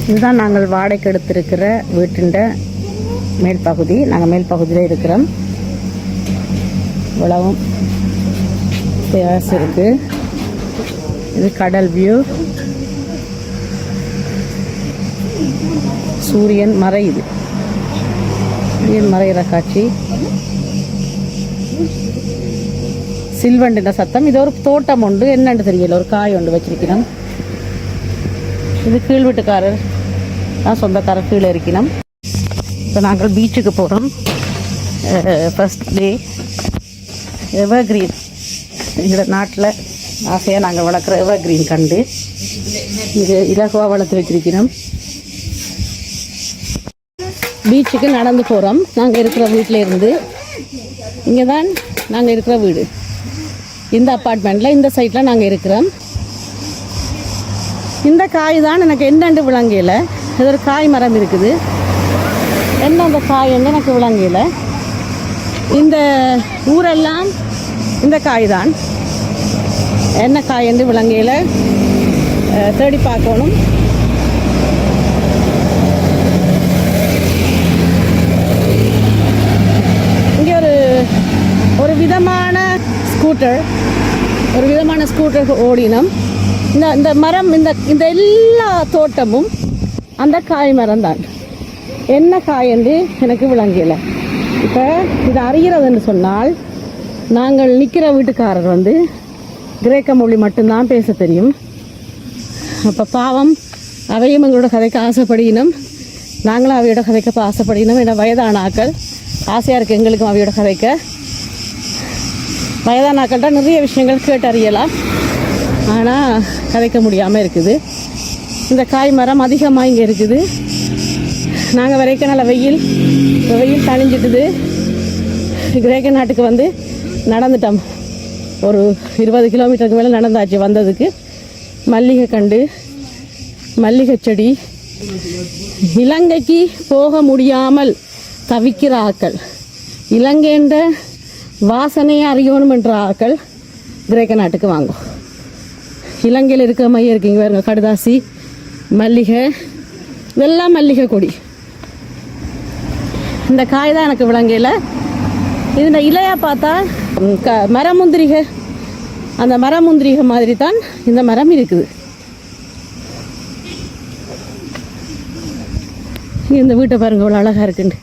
இதுதான் நாங்கள் வாடகைக்கு எடுத்திருக்கிற வீட்டின் மேல் பகுதி. நாங்கள் மேல் பகுதியில் இருக்கிறோம். இவ்வளவும் டெரஸ் இருக்கு. இது கடல் வியூ. சூரியன் மறையுது. சூரியன் மறைகிற காட்சி. சில்வண்டின சத்தம். இது ஒரு தோட்டம் உண்டு, என்னன்னு தெரியல. ஒரு காய் ஒன்று வச்சிருக்கிறோம். இது கீழ் வீட்டுக்காரர் தான், சொந்தக்காரர் கீழே இருக்கணும். இப்போ நாங்கள் பீச்சுக்கு போகிறோம். First day. எவர் கிரீன் இந்த நாட்டில் ஆசையாக நாங்கள் வளர்க்குற எவர் கிரீன் கண்டு இது இலகுவாக வளர்த்து வச்சிருக்கிறோம். பீச்சுக்கு நடந்து போகிறோம். நாங்கள் இருக்கிற வீட்டில் இருந்து. இங்கே தான் நாங்கள் இருக்கிற வீடு. இந்த அப்பார்ட்மெண்ட்டில் இந்த சைட்டில் நாங்கள் இருக்கிறோம். இந்த காய் தான் எனக்கு என்னண்டு விளங்கையில். இது ஒரு காய் மரம் இருக்குது. என்ன அந்த காய் வந்து எனக்கு விளங்கையில். இந்த ஊரெல்லாம் இந்த காய் தான். என்ன காய் என்று விளங்கையில் தேடி பார்க்கணும். இங்கே ஒரு விதமான ஸ்கூட்டர் ஓடினோம். இந்த மரம் இந்த எல்லா தோட்டமும் அந்த காய் மரம் தான். என்ன காய் என்று எனக்கு விளங்கல. இப்போ இது அறிகிறதுன்னு சொன்னால், நாங்கள் நிற்கிற வீட்டுக்காரர் வந்து கிரேக்க மொழி மட்டும்தான் பேச தெரியும். அப்போ பாவம் அவையும் எங்களோட கதைக்கு ஆசைப்படினோம். நாங்களும் அவையோட கதைக்க ஆசைப்படினோம். ஏன்னா வயதான ஆக்கள் ஆசையாக இருக்குது எங்களுக்கும் அவையோட கதைக்க. வயதான ஆக்கள்கிட்ட நிறைய விஷயங்கள் கேட்டறியலாம், ஆனால் கதைக்க முடியாமல் இருக்குது. இந்த காய் மரம் அதிகமாக இங்கே இருக்குது. நாங்கள் வரைக்கும் நல்ல வெயில் தணிஞ்சிட்டுது. கிரேக்க நாட்டுக்கு வந்து நடந்துட்டோம். ஒரு 20 கிலோமீட்டருக்கு மேலே நடந்தாச்சு வந்ததுக்கு. மல்லிகை கண்டு, மல்லிகை செடி. இலங்கைக்கு போக முடியாமல் தவிக்கிற ஆக்கள், இலங்கைன்ற வாசனையை அறியணும் என்ற ஆக்கள் கிரேக்க நாட்டுக்கு வாங்கும். இலங்கையில் இருக்கிற மையம் இருக்குங்க பாருங்க. கடுதாசி, மல்லிகை, இதெல்லாம் மல்லிகை கொடி. இந்த காய் தான் எனக்கு விளங்கையில். இந்த இலையாக பார்த்தா மரமுந்திரிகை, அந்த மரமுந்திரிகை மாதிரி தான் இந்த மரம் இருக்குது. இந்த வீட்டை பாருங்க, இவ்வளோ அழகாக இருக்குண்டு.